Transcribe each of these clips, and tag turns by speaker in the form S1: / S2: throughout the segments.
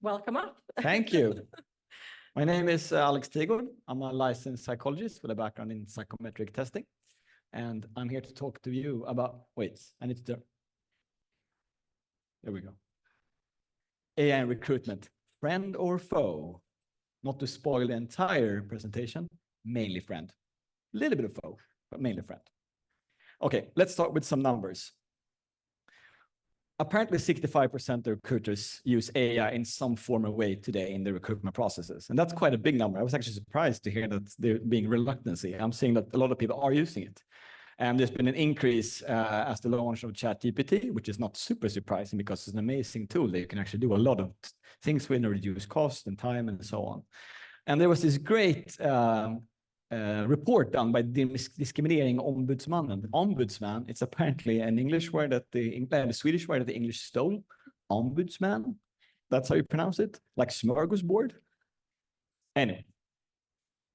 S1: Welcome up.
S2: Thank you. My name is Alex Tidgård. I'm a licensed psychologist with a background in psychometric testing. And I'm here to talk to you about, wait, I need to, there we go. AI and recruitment, friend or foe? Not to spoil the entire presentation, mainly friend. A little bit of foe, but mainly friend. Okay, let's start with some numbers. Apparently 65% of recruiters use AI in some form or way today in the recruitment processes. And that's quite a big number. I was actually surprised to hear that there being reluctancy. I'm seeing that a lot of people are using it. And there's been an increase as the launch of ChatGPT, which is not super surprising because it's an amazing tool that you can actually do a lot of things with and reduce cost and time and so on. And there was this great report done by Diskriminering Ombudsmannen. Ombudsman, it's apparently an English word that the Swedish word that the English stole. Ombudsman, that's how you pronounce it, like smorgasbord. Anyway,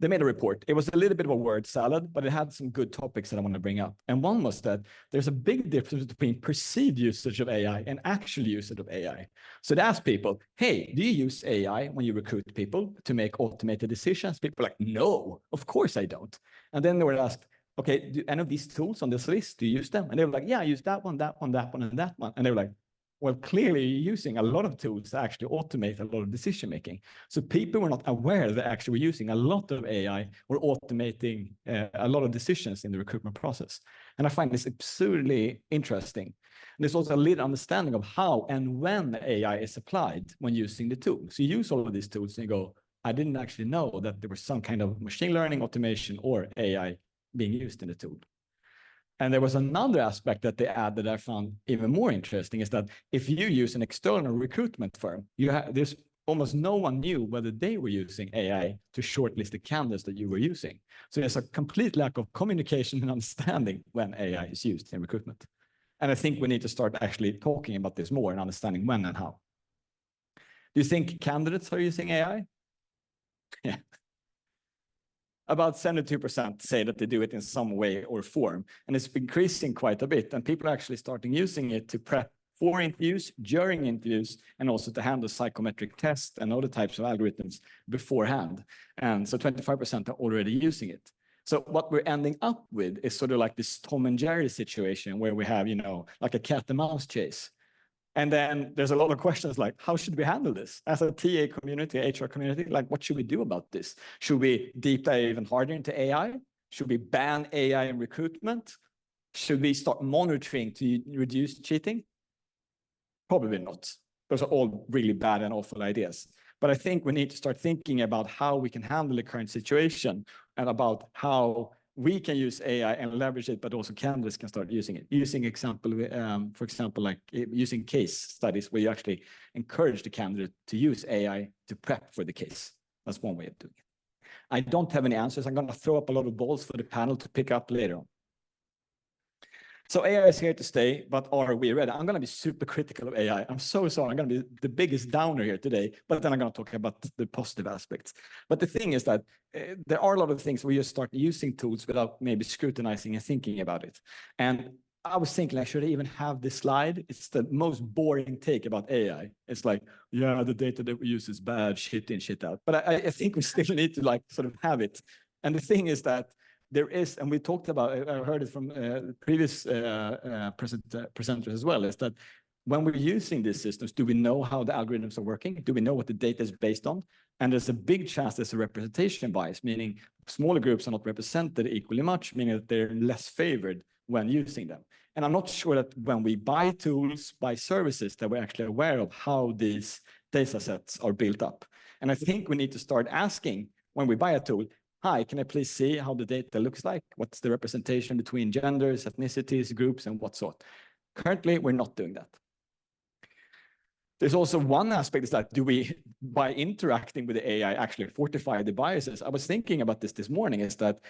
S2: they made a report. It was a little bit of a word salad, but it had some good topics that I want to bring up. And one was that there's a big difference between perceived usage of AI and actual usage of AI. So they asked people, hey, do you use AI when you recruit people to make automated decisions? People were like, no, of course I don't. And then they were asked, okay, do any of these tools on this list, do you use them? And they were like, yeah, I use that one, that one, that one, and that one. And they were like, well, clearly you're using a lot of tools to actually automate a lot of decision-making. So people were not aware that actually we're using a lot of AI or automating a lot of decisions in the recruitment process. And I find this absurdly interesting. And there's also a little understanding of how and when AI is applied when using the tool. So you use all of these tools and you go, I didn't actually know that there was some kind of machine learning automation or AI being used in the tool. And there was another aspect that they add that I found even more interesting is that if you use an external recruitment firm, there's almost no one knew whether they were using AI to shortlist the candidates that you were using. So there's a complete lack of communication and understanding when AI is used in recruitment. And I think we need to start actually talking about this more and understanding when and how. Do you think candidates are using AI? Yeah. About 72% say that they do it in some way or form, and it's increasing quite a bit. And people are actually starting using it to prep for interviews, during interviews, and also to handle psychometric tests and other types of algorithms beforehand. And so 25% are already using it. So what we're ending up with is sort of like this Tom and Jerry situation where we have, like a cat and mouse chase. And then there's a lot of questions like, how should we handle this? As a TA community, HR community, like, what should we do about this? Should we deep dive even harder into AI? Should we ban AI in recruitment? Should we start monitoring to reduce cheating? Probably not. Those are all really bad and awful ideas. But I think we need to start thinking about how we can handle the current situation and about how we can use AI and leverage it, but also candidates can start using it. For example, like using case studies where you actually encourage the candidate to use AI to prep for the case. That's one way of doing it. I don't have any answers. I'm going to throw up a lot of balls for the panel to pick up later on. So AI is here to stay, but are we ready? I'm going to be super critical of AI. I'm so sorry. I'm going to be the biggest downer here today, but then I'm going to talk about the positive aspects. But the thing is that there are a lot of things where you start using tools without maybe scrutinizing and thinking about it. And I was thinking, like, should I even have this slide? It's the most boring take about AI. It's like, yeah, the data that we use is bad, shit in, shit out. But I think we still need to like sort of have it. And the thing is that there is, and we talked about, I heard it from previous presenters as well, is that when we're using these systems, do we know how the algorithms are working? Do we know what the data is based on? And there's a big chance there's a representation bias, meaning smaller groups are not represented equally much, meaning that they're less favored when using them. And I'm not sure that when we buy tools, buy services, that we're actually aware of how these data sets are built up. And I think we need to start asking when we buy a tool, hi, can I please see how the data looks like? What's the representation between genders, ethnicities, groups, and what sort? Currently, we're not doing that. There's also one aspect is that do we, by interacting with the AI, actually fortify the biases? I was thinking about this morning is that,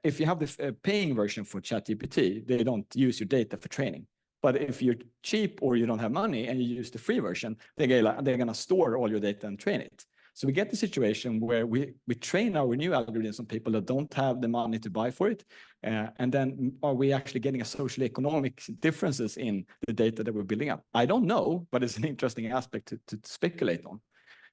S2: if you have the paying version for ChatGPT, they don't use your data for training. But if you're cheap or you don't have money and you use the free version, they're going to store all your data and train it. So we get the situation where we train our new algorithms on people that don't have the money to buy for it. And then are we actually getting a social economic differences in the data that we're building up? I don't know, but it's an interesting aspect to speculate on.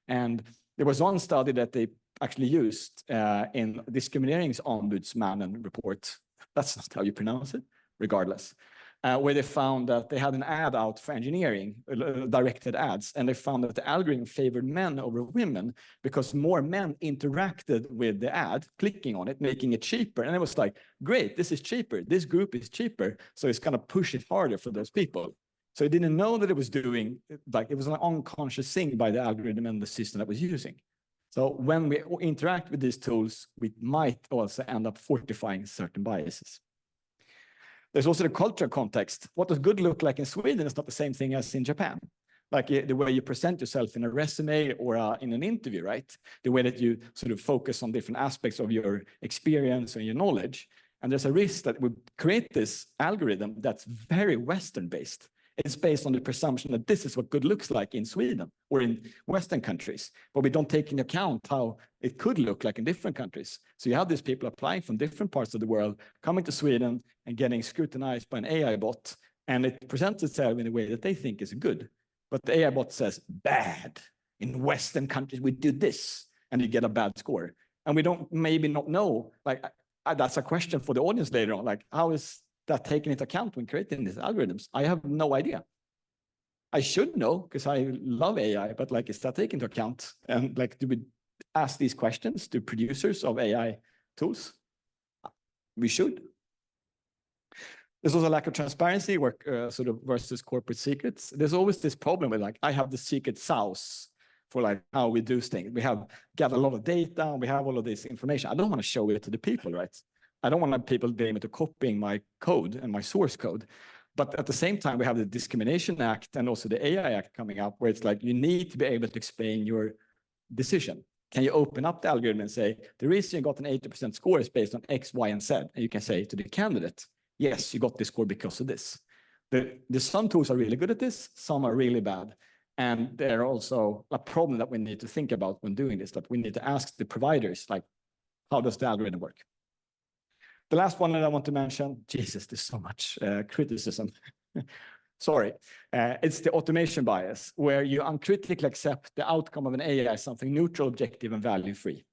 S2: And there was one study that they actually used in Diskrimineringsombudsmannen report. That's not how you pronounce it, regardless. Where they found that they had an ad out for engineering, directed ads, and they found that the algorithm favored men over women because more men interacted with the ad, clicking on it, making it cheaper. And it was like, great, this is cheaper. This group is cheaper. So it's going to push it harder for those people. So it didn't know that it was doing, like it was an unconscious thing by the algorithm and the system that was using. So when we interact with these tools, we might also end up fortifying certain biases. There's also the cultural context. What does good look like in Sweden is not the same thing as in Japan. Like the way you present yourself in a resume or in an interview, right? The way that you sort of focus on different aspects of your experience and your knowledge. And there's a risk that we create this algorithm that's very Western-based. It's based on the presumption that this is what good looks like in Sweden or in Western countries, but we don't take into account how it could look like in different countries. So you have these people applying from different parts of the world, coming to Sweden and getting scrutinized by an AI bot, and it presents itself in a way that they think is good. But the AI bot says, bad. In Western countries, we do this, and you get a bad score. And we don't maybe not know, like, that's a question for the audience later on, like, how is that taken into account when creating these algorithms? I have no idea. I should know because I love AI, but like, is that taken into account? And like, do we ask these questions to producers of AI tools? We should. There's also a lack of transparency sort of versus corporate secrets. There's always this problem with like, I have the secret sauce for like how we do things. We have got a lot of data, and we have all of this information. I don't want to show it to the people, right? I don't want people being able to copying my code and my source code. But at the same time, we have the Discrimination Act and also the AI Act coming up, where it's like, you need to be able to explain your decision. Can you open up the algorithm and say, the reason you got an 80% score is based on X, Y, and Z. And you can say to the candidate, yes, you got this score because of this. Some tools are really good at this, some are really bad. And they're also a problem that we need to think about when doing this, that we need to ask the providers, like, how does the algorithm work? The last one that I want to mention, Jesus, there's so much criticism. Sorry. It's the automation bias, where you uncritically accept the outcome of an AI as something neutral, objective, and value-free.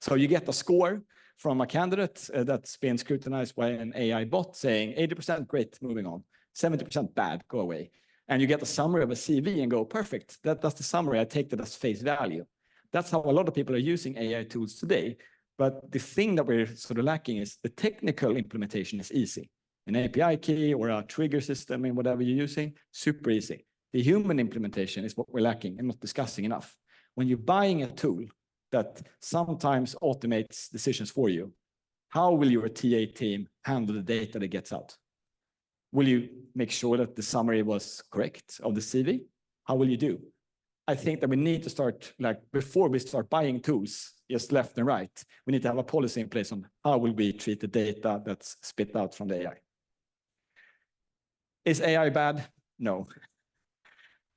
S2: So you get a score from a candidate that's been scrutinized by an AI bot saying 80% great, moving on, 70% bad, go away. And you get a summary of a CV and go, perfect, that's the summary, I take that as face value. That's how a lot of people are using AI tools today. But the thing that we're sort of lacking is the technical implementation is easy. An API key or a trigger system in whatever you're using, super easy. The human implementation is what we're lacking and not discussing enough. When you're buying a tool that sometimes automates decisions for you, how will your TA team handle the data that gets out? Will you make sure that the summary was correct of the CV? How will you do? I think that we need to start, like, before we start buying tools, just left and right, we need to have a policy in place on how will we treat the data that's spit out from the AI. Is AI bad? No.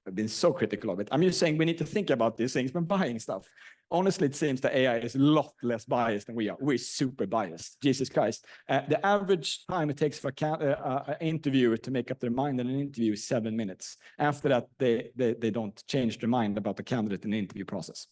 S2: I've been so critical of it. I'm just saying we need to think about these things when buying stuff. Honestly, it seems that AI is a lot less biased than we are. We're super biased. Jesus Christ. The average time it takes for an interviewer to make up their mind in an interview is 7 minutes. After that, they don't change their mind about the candidate in the interview process.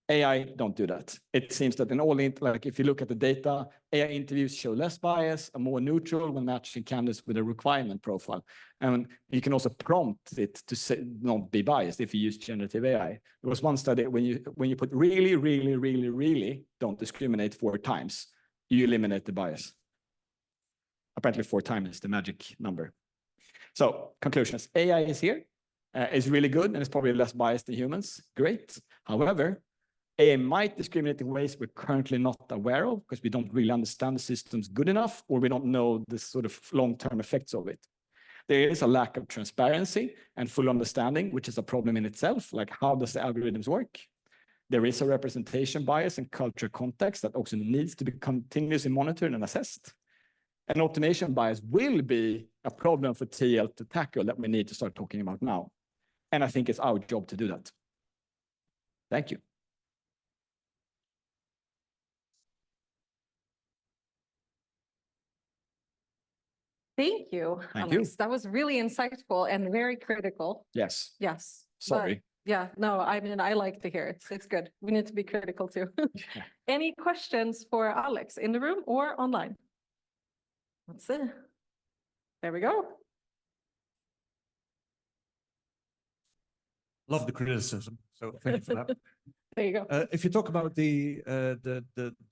S2: AI don't do that. It seems that in all, like if you look at the data, AI interviews show less bias, are more neutral when matching candidates with a requirement profile. And you can also prompt it to say, not be biased if you use generative AI. There was one study when you put really, really, really, really don't discriminate 4 times, you eliminate the bias. Apparently 4 times is the magic number. So conclusions, AI is here, is really good, and it's probably less biased than humans. Great. However, AI might discriminate in ways we're currently not aware of because we don't really understand the systems good enough, or we don't know the sort of long-term effects of it. There is a lack of transparency and full understanding, which is a problem in itself. Like, how does the algorithms work? There is a representation bias and culture context that also needs to be continuously monitored and assessed. And automation bias will be a problem for TL to tackle that we need to start talking about now. And I think it's our job to do that. Thank you.
S1: Thank you,
S2: Thank
S1: Alex.
S2: you.
S1: That was really insightful and very critical.
S2: Yes.
S1: Yes.
S2: Sorry.
S1: Yeah, no, I mean, I like to hear it. It's good. We need to be critical too.
S2: Yeah.
S1: Any questions for Alex in the room or online? Let's see. There we go.
S3: Love the criticism, so thank you for that.
S1: There you go.
S3: If you talk about the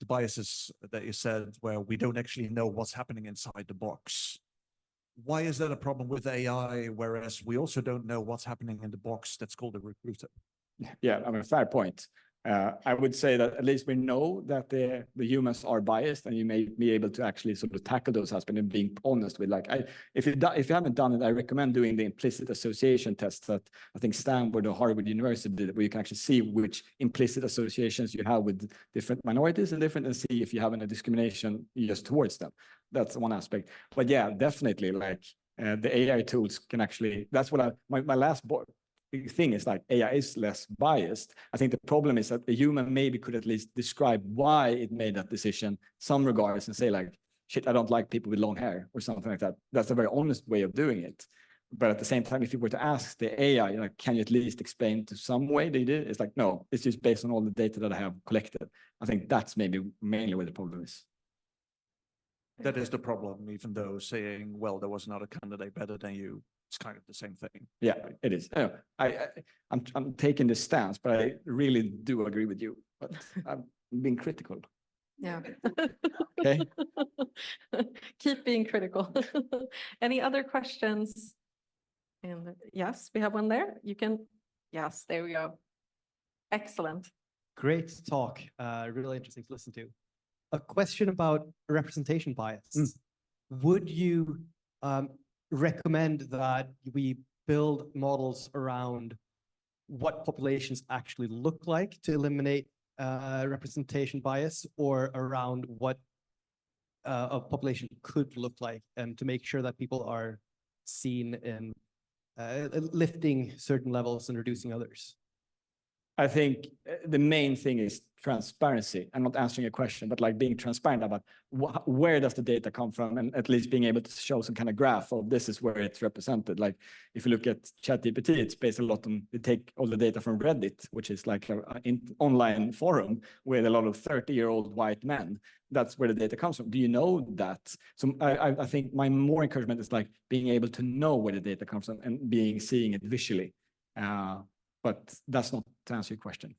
S3: biases that you said, where we don't actually know what's happening inside the box, why is that a problem with AI, whereas we also don't know what's happening in the box that's called a recruiter?
S2: Yeah, I mean, fair point. I would say that at least we know that the humans are biased, and you may be able to actually sort of tackle those aspects and being honest with, like, if you haven't done it, I recommend doing the implicit association test that I think Stanford or Harvard University did, where you can actually see which implicit associations you have with different minorities and see if you have any discrimination just towards them. That's one aspect. But yeah, definitely, like the AI tools can actually. That's what my last thing is, like, AI is less biased. I think the problem is that the human maybe could at least describe why it made that decision, some regards, and say like, shit, I don't like people with long hair or something like that. That's a very honest way of doing it. But at the same time, if you were to ask the AI, like, can you at least explain to some way they did? It's like, no, it's just based on all the data that I have collected. I think that's maybe mainly where the problem is.
S3: That is the problem, even though saying, well, there was another candidate better than you, it's kind of the same thing.
S2: Yeah, it is. I'm taking this stance, but I really do agree with you. But I'm being critical.
S1: Yeah.
S2: Okay.
S1: Keep being critical. Any other questions? And yes, we have one there. You can. Yes, there we go. Excellent.
S4: Great talk. Really interesting to listen to. A question about representation bias. Would you recommend that we build models around what populations actually look like to eliminate representation bias, or around what a population could look like, and to make sure that people are seen in lifting certain levels and reducing others?
S2: I think the main thing is transparency. I'm not answering a question, but like being transparent about where does the data come from, and at least being able to show some kind of graph of this is where it's represented. Like if you look at ChatGPT, it's based a lot on, they take all the data from Reddit, which is like an online forum with a lot of 30-year-old white men. That's where the data comes from. Do you know that? So I think my more encouragement is like being able to know where the data comes from and seeing it visually. But that's not to answer your question.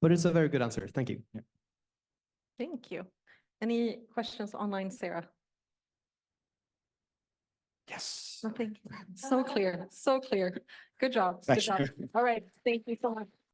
S4: But it's a very good answer. Thank you.
S2: Yeah.
S1: Thank you. Any questions online, Sarah?
S2: Yes.
S1: Nothing. So clear. So clear. Good job. Good job. All right. Thank you so much.